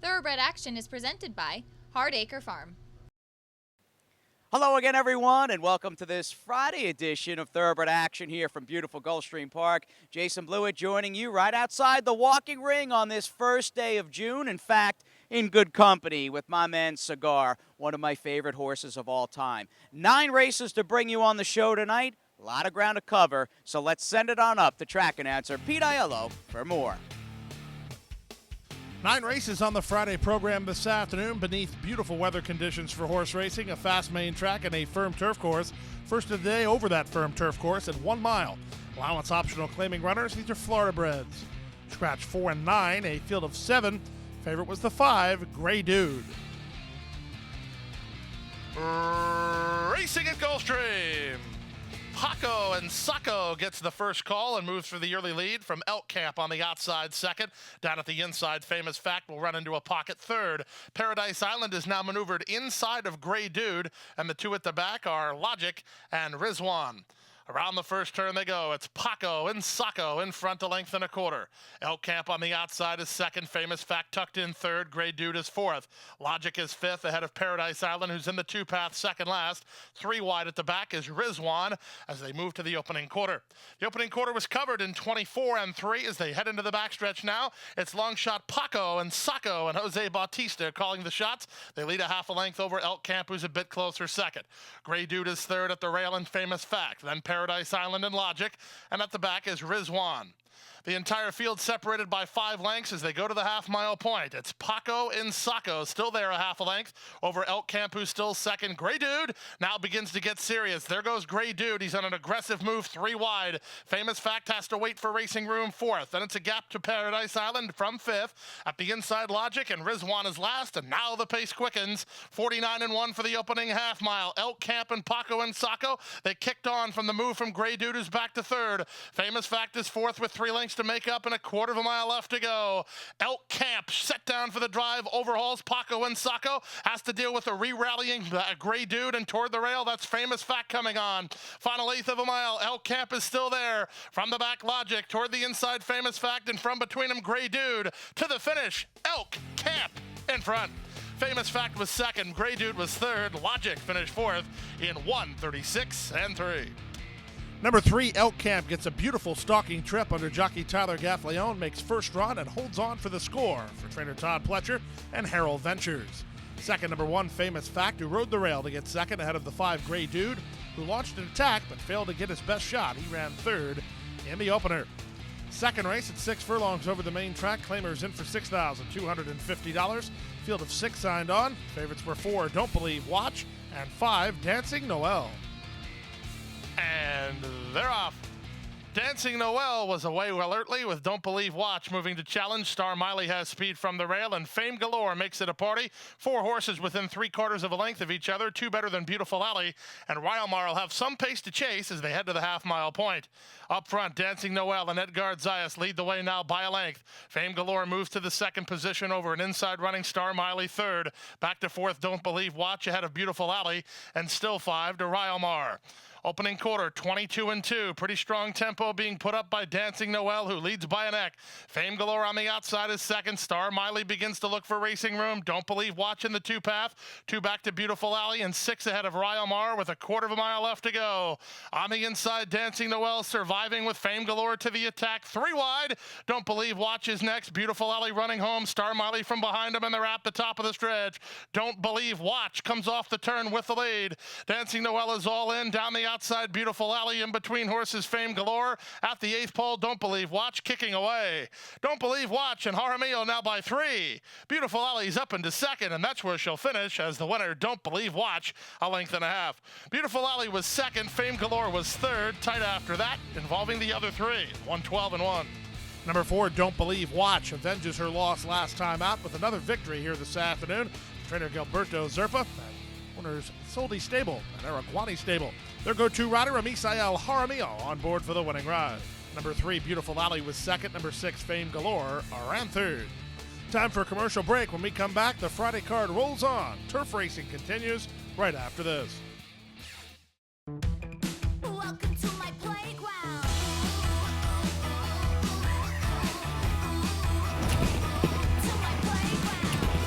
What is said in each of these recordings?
Thoroughbred Action is presented by Hardacre Farm. Hello again, everyone, and welcome to this Friday edition of Thoroughbred Action here from beautiful Gulfstream Park. Jason Blewett joining you right outside the walking ring on this first day of June. In fact, in good company with my man Cigar, one of my favorite horses of all time. 9 races to bring you on the show tonight. A lot of ground to cover, so let's send it on up to track announcer Pete Aiello for more. 9 races on the Friday program this afternoon beneath beautiful weather conditions for horse racing, a fast main track, and a firm turf course. First of the day over that firm turf course at 1 mile. Allowance optional claiming runners. These are Florida breds. Scratch 4 and 9, a field of 7. Favorite was the 5, Gray Dude. Racing at Gulfstream. Paco and Sacco gets the first call and moves for the early lead from Elk Camp on the outside second. Down at the inside, Famous Fact will run into a pocket third. Paradise Island is now maneuvered inside of Gray Dude, and the 2 at the back are Logic and Rizwan. Around the first turn they go. It's Paco and Sacco in front, a length and a quarter. Elk Camp on the outside is second. Famous Fact tucked in third. Gray Dude is fourth. Logic is fifth ahead of Paradise Island, who's in the 2-path second last. 3 wide at the back is Rizwan as they move to the opening quarter. The opening quarter was covered in 24 and 3 as they head into the backstretch now. It's long shot Paco and Sacco and Jose Bautista calling the shots. They lead a half a length over Elk Camp, who's a bit closer second. Gray Dude is third at the rail and Famous Fact. Then Paradise Island and Logic, and at the back is Rizwan. The entire field separated by 5 lengths as they go to the half-mile point. It's Paco and Sacco still there a half a length over Elk Camp, who's still second. Gray Dude now begins to get serious. There goes Gray Dude. He's on an aggressive move, 3 wide. Famous Fact has to wait for Racing Room fourth. Then it's a gap to Paradise Island from fifth. At the inside, Logic, and Rizwan is last, and now the pace quickens. 49 and 1 for the opening half mile. Elk Camp and Paco and Sacco, they kicked on from the move from Gray Dude, who's back to third. Famous Fact is fourth with 3 lengths to make up and a quarter of a mile left to go. Elk Camp set down for the drive, overhauls Paco and Sacco, has to deal with a re-rallying Gray Dude, and toward the rail, that's Famous Fact coming on. Final 1/8 of a mile, Elk Camp is still there. From the back, Logic, toward the inside, Famous Fact, and from between them, Gray Dude. To the finish, Elk Camp in front. Famous Fact was second, Gray Dude was third, Logic finished fourth in 1:36 and 3. Number 3, Elk Camp gets a beautiful stalking trip under jockey Tyler Gaffleone, makes first run and holds on for the score for trainer Todd Pletcher and Harold Ventures. Second, number 1, Famous Fact, who rode the rail to get second ahead of the 5, Gray Dude, who launched an attack but failed to get his best shot. He ran third in the opener. Second race at 6 furlongs over the main track. Claimers in for $6,250. Field of 6 signed on. Favorites were 4, Don't Believe Watch, and 5, Dancing Noel. And they're off. Dancing Noel was away alertly with Don't Believe Watch moving to challenge. Star Miley has speed from the rail, and Fame Galore makes it a party. 4 horses within 3/4 of a length of each other, 2 better than Beautiful Alley, and Ryomar will have some pace to chase as they head to the half-mile point. Up front, Dancing Noel and Edgard Zayas lead the way now by a length. Fame Galore moves to the second position over an inside running Star Miley third. Back to fourth, Don't Believe Watch ahead of Beautiful Alley, and still 5 to Ryomar. Opening quarter, 22 and 2. Pretty strong tempo being put up by Dancing Noel, who leads by a neck. Fame Galore on the outside is second. Star Miley begins to look for Racing Room. Don't Believe Watch in the 2-path. 2 back to Beautiful Alley, and 6 ahead of Ryomar with a quarter of a mile left to go. On the inside, Dancing Noel surviving with Fame Galore to the attack. 3 wide. Don't Believe Watch is next. Beautiful Alley running home. Star Miley from behind him, and they're at the top of the stretch. Don't Believe Watch comes off the turn with the lead. Dancing Noel is all in down the outside, Beautiful Alley in between horses, Fame Galore. At the 8th pole, Don't Believe Watch kicking away. Don't Believe Watch and Jaramillo now by 3. Beautiful Alley's up into second, and that's where she'll finish as the winner, Don't Believe Watch, a length and a half. Beautiful Alley was second, Fame Galore was third. Tight after that, involving the other 3, 112 and 1. Number 4, Don't Believe Watch, avenges her loss last time out with another victory here this afternoon. Trainer Gilberto Zerpa and owners Soldi Stable and Araguani Stable. Their go-to rider, Amisael Jaramillo, on board for the winning ride. Number 3, Beautiful Alley was second. Number 6, Fame Galore ran third. Time for a commercial break. When we come back, the Friday card rolls on. Turf racing continues right after this. Welcome to my playground. To my playground.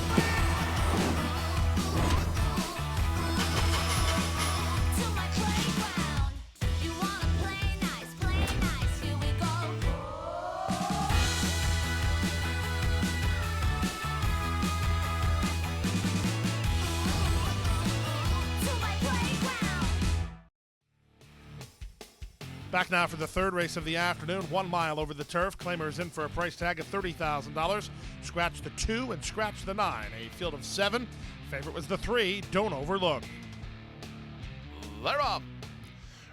Back now for the third race of the afternoon, 1 mile over the turf. Claimers in for a price tag of $30,000. Scratch the 2 and scratch the 9. A field of 7. Favorite was the 3, Don't Overlook. They're up.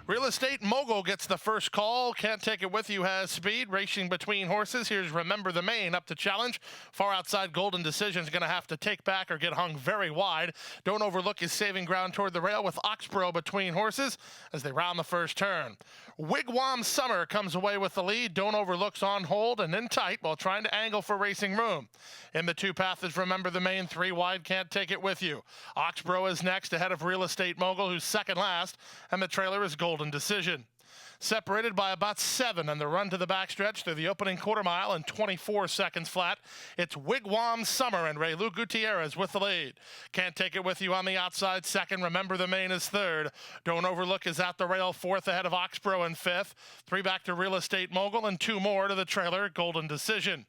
Real Estate Mogul gets the first call. Can't Take It With You has speed. Racing between horses. Here's Remember the Main up to challenge. Far outside Golden Decision's going to have to take back or get hung very wide. Don't Overlook is saving ground toward the rail with Oxborough between horses as they round the first turn. Wigwam Summer comes away with the lead. Don't Overlook's on hold and in tight while trying to angle for racing room. In the 2 path is Remember the Main. 3 wide, Can't Take It With You. Oxborough is next ahead of Real Estate Mogul, who's second last, and the trailer is Golden Decision. Separated by about 7 on the run to the backstretch through the opening quarter mile in 24 seconds flat. It's Wigwam Summer and Raylu Gutierrez with the lead. Can't Take It With You on the outside second. Remember the Main is third. Don't Overlook is at the rail fourth ahead of Oxborough in fifth. 3 back to Real Estate Mogul and 2 more to the trailer, Golden Decision.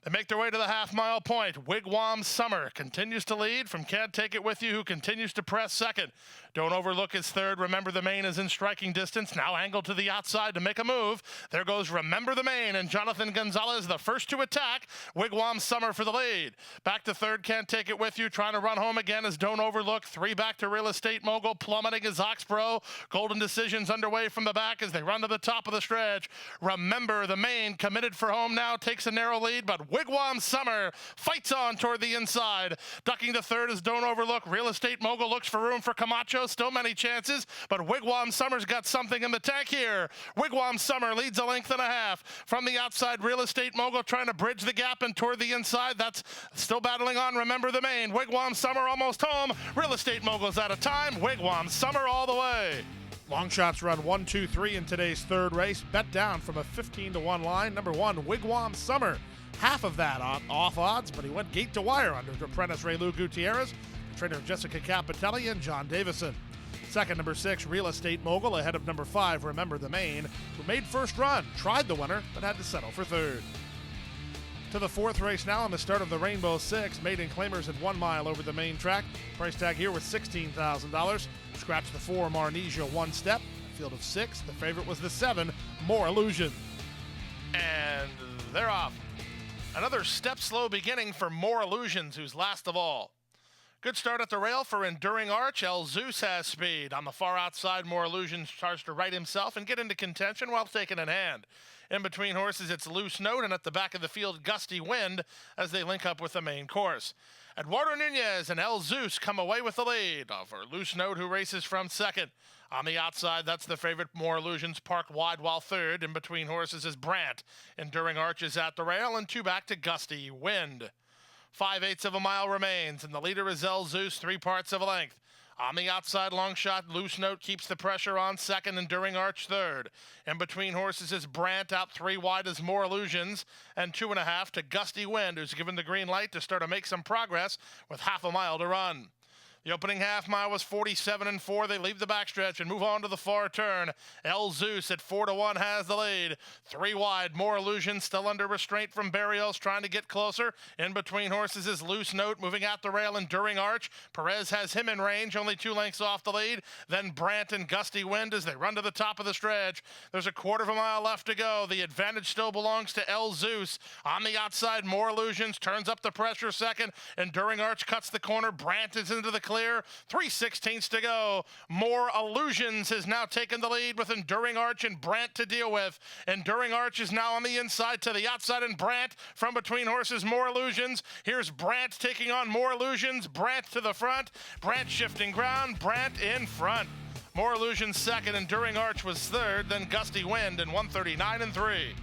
They make their way to the half-mile point. Wigwam Summer continues to lead from Can't Take It With You, who continues to press second. Don't Overlook is third. Remember the Main is in striking distance. Now angled to the outside to make a move. There goes Remember the Main and Jonathan Gonzalez, the first to attack. Wigwam Summer for the lead. Back to third, Can't Take It With You. Trying to run home again is Don't Overlook. 3 back to Real Estate Mogul. Plummeting is Oxborough. Golden Decision's underway from the back as they run to the top of the stretch. Remember the Main, committed for home now, takes a narrow lead, but Wigwam Summer fights on toward the inside. Ducking to third is Don't Overlook. Real Estate Mogul looks for room for Camacho. Still many chances, but Wigwam Summer's got something in the tank here. Wigwam Summer leads a length and a half. From the outside, Real Estate Mogul trying to bridge the gap and toward the inside. That's still battling on Remember the Main. Wigwam Summer almost home. Real Estate Mogul's out of time. Wigwam Summer all the way. Long shots run 1, 2, 3 in today's third race. Bet down from a 15-1 line. Number 1, Wigwam Summer. Half of that off odds, but he went gate to wire under apprentice Raylu Gutierrez, the trainer Jessica Capitelli, and John Davison. Second, number 6, Real Estate Mogul, ahead of number 5, Remember the Main, who made first run, tried the winner, but had to settle for third. To the fourth race now on the start of the Rainbow Six. Maiden Claimers at 1 mile over the main track. Price tag here was $16,000. Scratch the 4, Marnesia, 1 step. A field of 6. The favorite was the 7, More Illusion. And they're off. Another step slow beginning for More Illusions, who's last of all. Good start at the rail for Enduring Arch. El Zeus has speed. On the far outside, More Illusions tries to right himself and get into contention while taken in hand. In between horses, it's Loose Note, and at the back of the field, Gusty Wind, as they link up with the main course. Eduardo Nunez and El Zeus come away with the lead over Loose Note, who races from second. On the outside, that's the favorite, More Illusions, parked wide while third. In between horses is Brant. Enduring Arch is at the rail, and 2 back to Gusty Wind. 5/8 of a mile remains, and the leader is El Zeus, 3 parts of a length. On the outside, long shot, Loose Note keeps the pressure on second, Enduring Arch third. In between horses is Brant, out 3 wide as More Illusions, and 2.5 to Gusty Wind, who's given the green light to start to make some progress with half a mile to run. The opening half mile was 47-4. They leave the backstretch and move on to the far turn. El Zeus at 4-1 has the lead. 3 wide, More Illusion still under restraint from Barrios, trying to get closer. In between horses is Loose Note, moving out the rail, Enduring Arch. Perez has him in range, only 2 lengths off the lead. Then Brant and Gusty Wind as they run to the top of the stretch. There's a 1/4 mile left to go. The advantage still belongs to El Zeus. On the outside, More Illusions turns up the pressure second. Enduring Arch cuts the corner. Brant is into the clear. 3/16 to go. More Illusions has now taken the lead with Enduring Arch and Brant to deal with. Enduring Arch is now on the inside to the outside, and Brant from between horses, More Illusions. Here's Brant taking on More Illusions. Brant to the front. Brant shifting ground. Brant in front. More Illusions second. Enduring Arch was third. Then Gusty Wind in 1:39-3.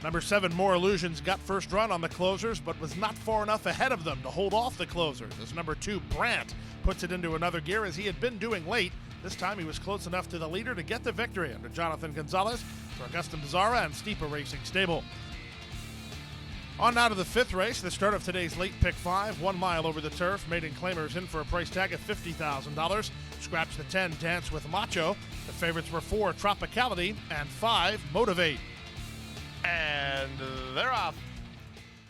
Number 7, More Illusions, got first run on the closers, but was not far enough ahead of them to hold off the closers. As number 2, Brant, puts it into another gear as he had been doing late. This time he was close enough to the leader to get the victory under Jonathan Gonzalez for Augusta Mazzara and Steepa Racing Stable. On now to the 5th race, the start of today's late pick 5, 1 mile over the turf. Maiden Claimers in for a price tag of $50,000. Scratch the 10, Dance with Macho. The favorites were 4, Tropicality, and 5, Motivate. And they're off.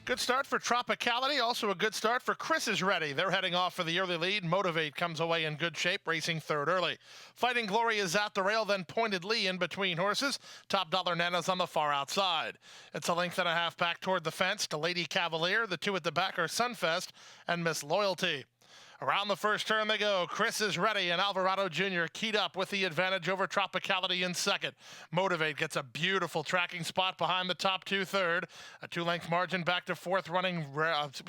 Good start for Tropicality, also a good start for Chris is Ready. They're heading off for the early lead. Motivate comes away in good shape, racing third early. Fighting Glory is at the rail, then Pointed Lee in between horses. Top Dollar Nana's on the far outside. It's a length and a half back toward the fence to Lady Cavalier. The two at the back are Sunfest and Miss Loyalty. Around the first turn they go. Chris is Ready and Alvarado Jr. keyed up with the advantage over Tropicality in second. Motivate gets a beautiful tracking spot behind the top two third. A 2-length margin back to fourth, running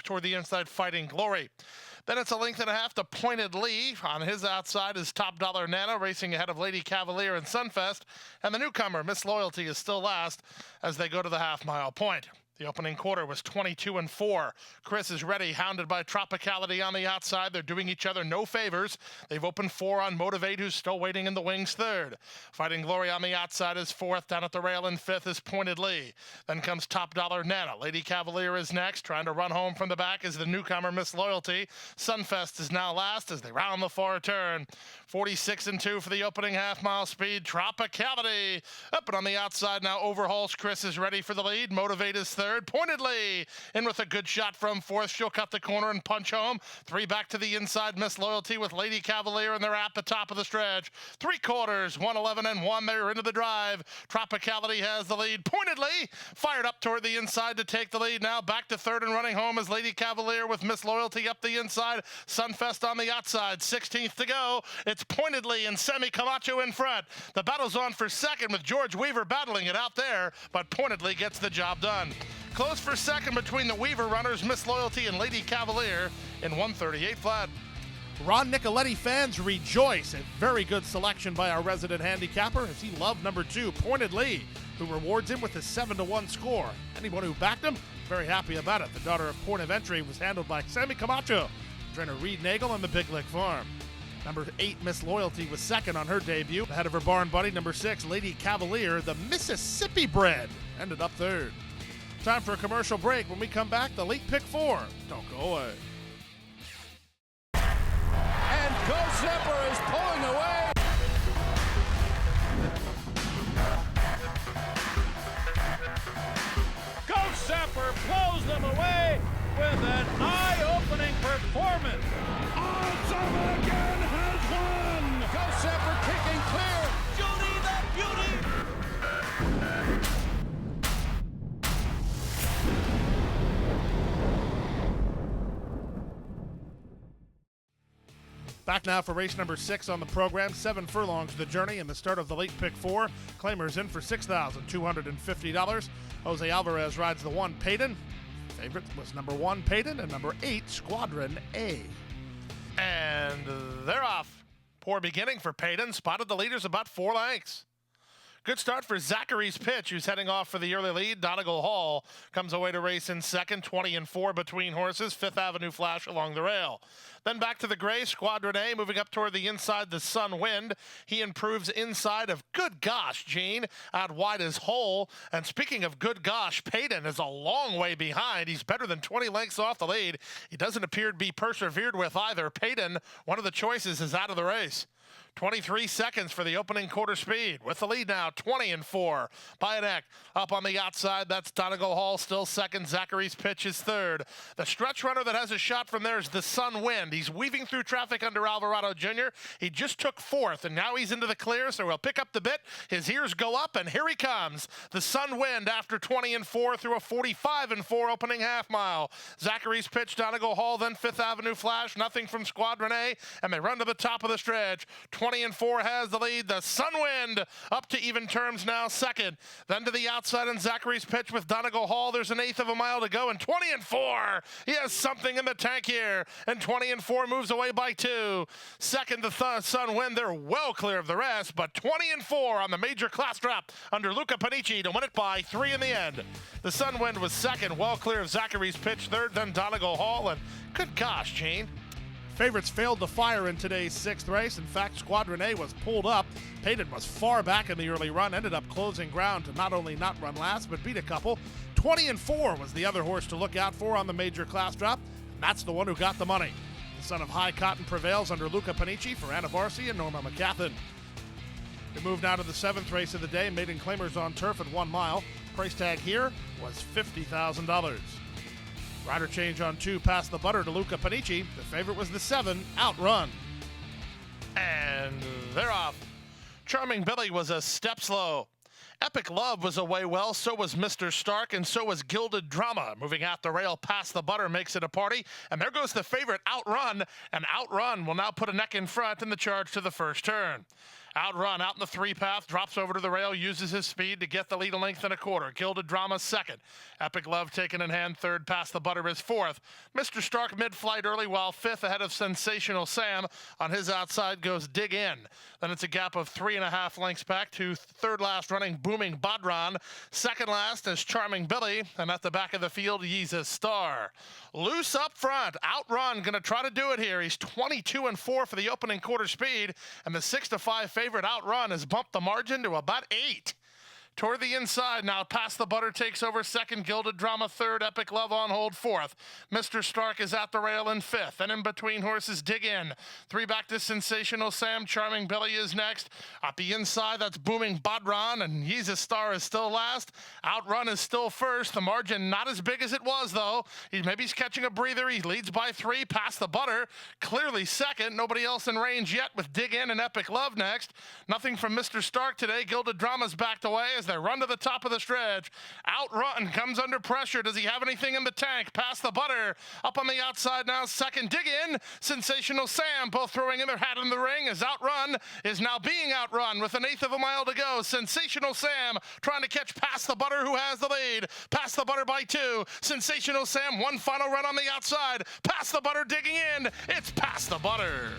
toward the inside, Fighting Glory. Then it's a length and a half to Pointed Lee. On his outside is Top Dollar Nana, racing ahead of Lady Cavalier and Sunfest. And the newcomer, Miss Loyalty, is still last as they go to the half-mile point. The opening quarter was 22-4. Chris is Ready, hounded by Tropicality on the outside. They're doing each other no favors. They've opened 4 on Motivate, who's still waiting in the wings third. Fighting Glory on the outside is fourth. Down at the rail in fifth is Pointed Lee. Then comes Top Dollar Nana. Lady Cavalier is next. Trying to run home from the back is the newcomer, Miss Loyalty. Sunfest is now last as they round the far turn. 46-2 for the opening half-mile speed. Tropicality up and on the outside now overhauls. Chris is Ready for the lead. Motivate is third. Pointedly in with a good shot from fourth. She'll cut the corner and punch home. 3 back to the inside. Miss Loyalty with Lady Cavalier, and they're at the top of the stretch. 3 quarters, 1:11 and 1. They're into the drive. Tropicality has the lead. Pointedly fired up toward the inside to take the lead. Now back to third and running home is Lady Cavalier with Miss Loyalty up the inside. Sunfest on the outside. 16th to go. It's Pointedly and Semi Camacho in front. The battle's on for second with George Weaver battling it out there, but Pointedly gets the job done. Close for second between the Weaver runners, Miss Loyalty and Lady Cavalier in 1:38 flat. Ron Nicoletti fans rejoice. A very good selection by our resident handicapper as he loved number 2, Pointed Lee, who rewards him with a 7-1 score. Anyone who backed him, very happy about it. The daughter of Point of Entry was handled by Sammy Camacho, trainer Reed Nagel on the Big Lick Farm. Number 8, Miss Loyalty, was second on her debut. Ahead of her barn buddy, number 6, Lady Cavalier, the Mississippi bred, ended up third. Time for a commercial break. When we come back, the late pick 4. Don't go away. And Go Zipper is pulling away. Go Zipper blows them away with an eye-opening performance. Awesome again has won. Go Zipper kicking clear. Judy the Beauty. Back now for race number 6 on the program. 7 furlongs to the journey and the start of the late pick 4. Claimers in for $6,250. Jose Alvarez rides the 1, Payton. Favorite was number 1, Payton, and number 8, Squadron A. And they're off. Poor beginning for Payton. Spotted the leaders about 4 lengths. Good start for Zachary's Pitch, who's heading off for the early lead. Donegal Hall comes away to race in second, 20-4 between horses. Fifth Avenue Flash along the rail. Then back to the gray, Squadron A, moving up toward the inside, the Sun Wind. He improves inside of Good Gosh, Gene, out wide as Hole. And speaking of Good Gosh, Payton is a long way behind. He's better than 20 lengths off the lead. He doesn't appear to be persevered with either. Payton, one of the choices, is out of the race. 23 seconds for the opening quarter speed. With the lead now, 20-4. Bayanek up on the outside. That's Donegal Hall still second. Zachary's Pitch is third. The stretch runner that has a shot from there is the Sun Wind. He's weaving through traffic under Alvarado Jr. He just took fourth, and now he's into the clear, so he'll pick up the bit. His ears go up, and here he comes. The Sun Wind after 20-4 through a 45-4 opening half mile. Zachary's Pitch, Donegal Hall, then Fifth Avenue Flash. Nothing from Squadron A, and they run to the top of the stretch. 20-4 has the lead. The Sun Wind up to even terms now, second. Then to the outside in Zachary's Pitch with Donegal Hall. There's an eighth of a mile to go, and 20-4. He has something in the tank here, and 20-4 moves away by 2. Second, the Sun Wind. They're well clear of the rest, but 20-4 on the major class trap under Luca Panici to win it by 3 in the end. The Sun Wind was second, well clear of Zachary's Pitch. Third, then Donegal Hall, and good gosh, Gene. Favorites failed to fire in today's 6th race. In fact, Squadron A was pulled up. Payton was far back in the early run, ended up closing ground to not only not run last, but beat a couple. 20-4 was the other horse to look out for on the major class drop, and that's the one who got the money. The son of High Cotton prevails under Luca Panici for Anna Varsi and Norma McCathin. We move now to the 7th race of the day, maiden claimers on turf at 1 mile. Price tag here was $50,000. Rider change on 2, Pass the Butter to Luca Panici. The favorite was the 7, Outrun. And they're off. Charming Billy was a step slow. Epic Love was away well, so was Mr. Stark, and so was Gilded Drama. Moving out the rail, Past the Butter makes it a party, and there goes the favorite, Outrun, and Outrun will now put a neck in front in the charge to the first turn. Outrun out in the 3-path, drops over to the rail, uses his speed to get the lead a length and a quarter. Gilded Drama second. Epic Love taken in hand third. Past the Butter is fourth. Mr. Stark mid-flight early, while fifth ahead of Sensational Sam. On his outside goes Dig In. Then it's a gap of 3.5 lengths back to third last running Booming Badran. Second last is Charming Billy, and at the back of the field, Yeezus Star. Loose up front. Outrun going to try to do it here. He's 22-4 for the opening quarter speed, and the 6-5 favorite Outrun has bumped the margin to about 8. Toward the inside now, Past the Butter takes over second, Gilded Drama third, Epic Love on hold fourth. Mr. Stark is at the rail in fifth, and in between horses Dig In. 3 back to Sensational Sam, Charming Billy is next. At the inside, that's Booming Badran, and Yeezus Star is still last. Outrun is still first. The margin not as big as it was, though. Maybe he's catching a breather. He leads by 3. Past the Butter, clearly second. Nobody else in range yet with Dig In and Epic Love next. Nothing from Mr. Stark today. Gilded Drama's backed away as they run to the top of the stretch. Outrun comes under pressure. Does he have anything in the tank? Past the Butter. Up on the outside now, second. Dig In. Sensational Sam both throwing in their hat in the ring as Outrun is now being outrun with 1/8 of a mile to go. Sensational Sam trying to catch Past the Butter, who has the lead. Past the Butter by 2. Sensational Sam, one final run on the outside. Past the Butter digging in. It's Past the Butter.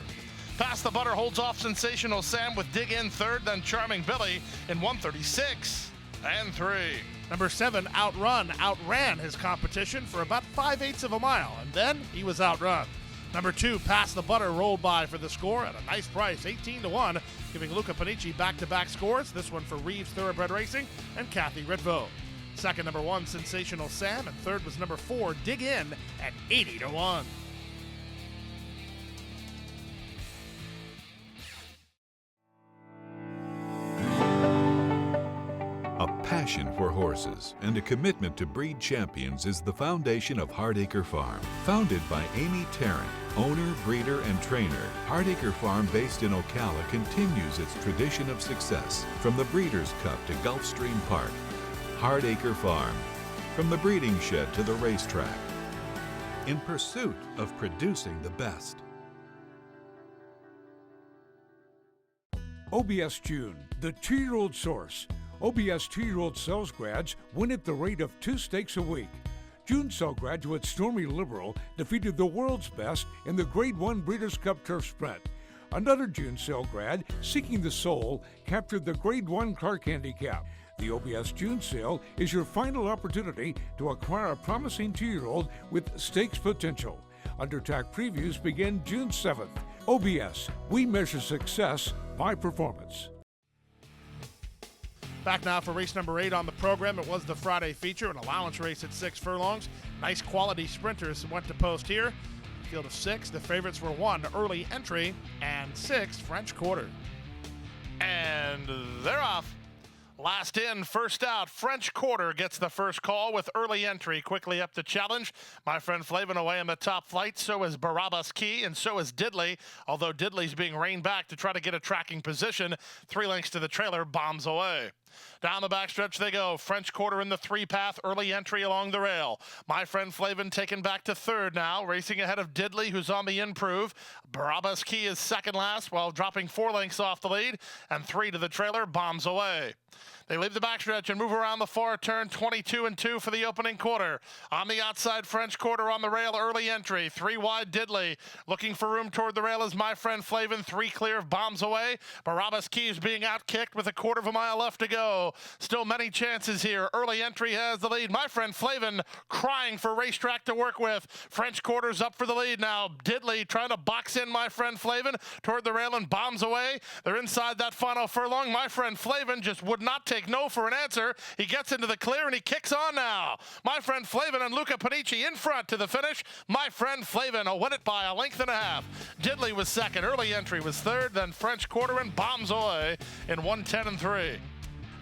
Past the Butter holds off Sensational Sam with Dig In third, then Charming Billy in 1:36 and 3. Number 7, Outrun, outran his competition for about 5/8 of a mile, and then he was outrun. Number 2, Pass the Butter, rolled by for the score at a nice price, 18-1, giving Luca Panici back-to-back scores, this one for Reeves Thoroughbred Racing and Kathy Ritvo. Second, number 1, Sensational Sam, and third was number 4, Dig In at 80-1. A passion for horses and a commitment to breed champions is the foundation of Hardacre Farm. Founded by Amy Tarrant, owner, breeder, and trainer, Hardacre Farm, based in Ocala, continues its tradition of success. From the Breeders' Cup to Gulfstream Park, Hardacre Farm. From the breeding shed to the racetrack. In pursuit of producing the best. OBS June, the 2-year-old source. OBS 2-year-old sales grads win at the rate of 2 stakes a week. June sale graduate Stormy Liberal defeated the world's best in the Grade 1 Breeders' Cup Turf Sprint. Another June sale grad, Seeking the Soul, captured the Grade 1 Clark Handicap. The OBS June sale is your final opportunity to acquire a promising 2-year-old with stakes potential. Undertack previews begin June 7th. OBS, we measure success by performance. Back now for race number 8 on the program. It was the Friday feature, an allowance race at 6 furlongs. Nice quality sprinters went to post here. Field of 6. The favorites were 1, Early Entry, and 6, French Quarter. And they're off. Last in, first out. French Quarter gets the first call with Early Entry quickly up to challenge. My friend Flavin away in the top flight. So is Barabbas Key, and so is Diddley. Although Diddley's being reined back to try to get a tracking position. 3 lengths to the trailer, bombs away. Down the backstretch they go. French Quarter in the 3-path, Early Entry along the rail. My friend Flavin taken back to third now, racing ahead of Diddley, who's on the improve. Barabbas Key is second last while dropping 4 lengths off the lead, and 3 to the trailer, bombs away. They leave the backstretch and move around the far turn, 22-2 for the opening quarter. On the outside, French Quarter on the rail, Early Entry. 3 wide, Diddley. Looking for room toward the rail is My Friend Flavin. 3 clear of bombs away. Barabbas Key is being outkicked with a 1/4 mile left to go. Still many chances here. Early Entry has the lead. My Friend Flavin crying for racetrack to work with. French Quarter's up for the lead now. Diddley trying to box in My Friend Flavin toward the rail and bombs away. They're inside that final furlong. My Friend Flavin just would not take no for an answer. He gets into the clear and he kicks on now. My Friend Flavin and Luca Panici in front to the finish. My Friend Flavin will win it by 1.5 lengths. Diddley was second. Early Entry was third. Then French Quarter and bombs away in 1:10 and 3.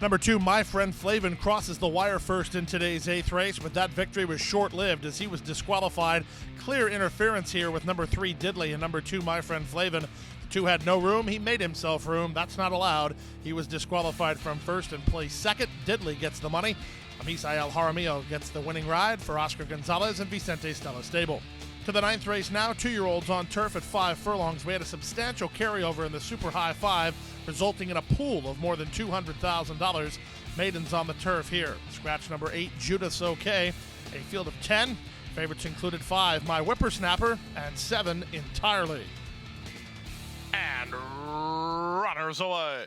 Number 2, My Friend Flavin crosses the wire first in today's 8th race, but that victory was short-lived as he was disqualified. Clear interference here with number 3, Diddley, and number 2, My Friend Flavin. The 2 had no room. He made himself room. That's not allowed. He was disqualified from first and placed second. Diddley gets the money. Misael Jaramillo gets the winning ride for Oscar Gonzalez and Vicente Stella Stable. To the 9th race now, 2-year-olds on turf at 5 furlongs. We had a substantial carryover in the Super High 5, resulting in a pool of more than $200,000. Maidens on the turf here. Scratch number 8, Judas OK. A field of 10. Favorites included 5, My Whippersnapper, and 7, Entirely. And runners away.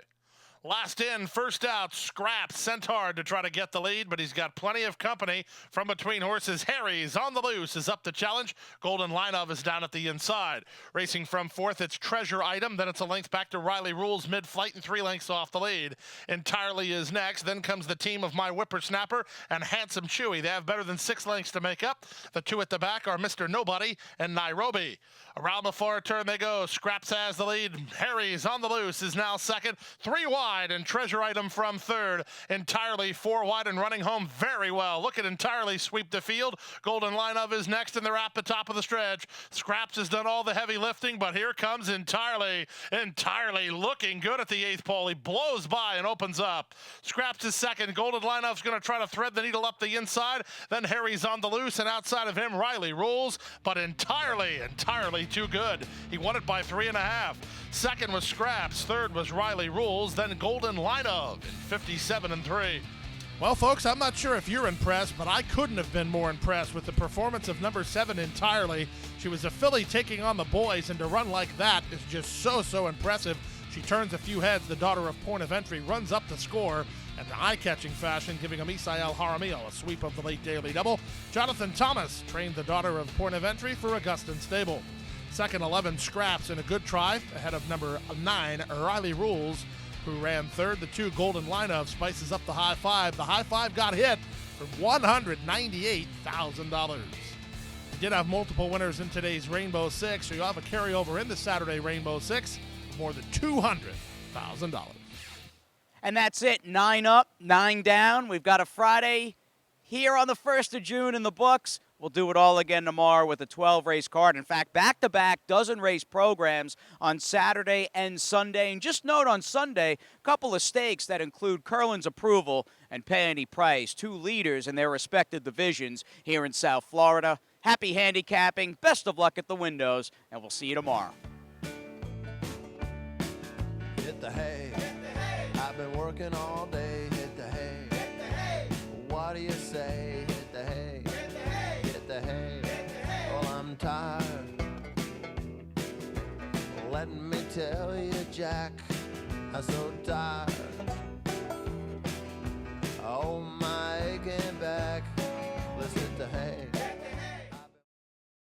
Last in, first out, Scrap sent hard to try to get the lead, but he's got plenty of company from between horses. Harry's on the loose is up to challenge. Golden Line of is down at the inside. Racing from fourth, it's Treasure Item. Then it's a length back to Riley Rules mid-flight and 3 lengths off the lead. Entirely is next. Then comes the team of My Whippersnapper and Handsome Chewy. They have better than 6 lengths to make up. The 2 at the back are Mr. Nobody and Nairobi. Around the far turn they go. Scraps has the lead. Harry's on the loose is now second. 3 wide and Treasure Item from third. Entirely 4 wide and running home very well. Look at Entirely sweep the field. Golden Line of is next and they're at the top of the stretch. Scraps has done all the heavy lifting, but here comes Entirely. Entirely looking good at the 8th pole. He blows by and opens up. Scraps is second. Golden Line of's going to try to thread the needle up the inside. Then Harry's on the loose and outside of him Riley Rules, but Entirely too good. He won it by 3.5. Second was Scraps. Third was Riley Rules. Then Golden Line of in 57-3. Well, folks, I'm not sure if you're impressed, but I couldn't have been more impressed with the performance of number 7, Entirely. She was a filly taking on the boys, and to run like that is just so impressive. She turns a few heads. The daughter of Point of Entry runs up the score in eye-catching fashion, giving Misael Jaramillo a sweep of the late daily double. Jonathan Thomas trained the daughter of Point of Entry for Augustin Stable. Second, 11, Scraps in a good try, ahead of number 9, Riley Rules, who ran third. The 2, Golden Line of, spices up the high 5. The high 5 got hit for $198,000. We did have multiple winners in today's Rainbow Six, so you'll have a carryover in the Saturday Rainbow Six, more than $200,000. And that's it. 9 up, 9 down. We've got a Friday here on the 1st of June in the books. We'll do it all again tomorrow with a 12-race card. In fact, back-to-back dozen-race programs on Saturday and Sunday. And just note on Sunday, a couple of stakes that include Curlin's Approval and Pay Any Price, 2 leaders in their respective divisions here in South Florida. Happy handicapping, best of luck at the windows, and we'll see you tomorrow. Hit the hay. I've been working all day. Hit the hay. What do you say? Hit the hay. Hit the hay. Well, I'm tired. Let me tell you, Jack, I'm so tired.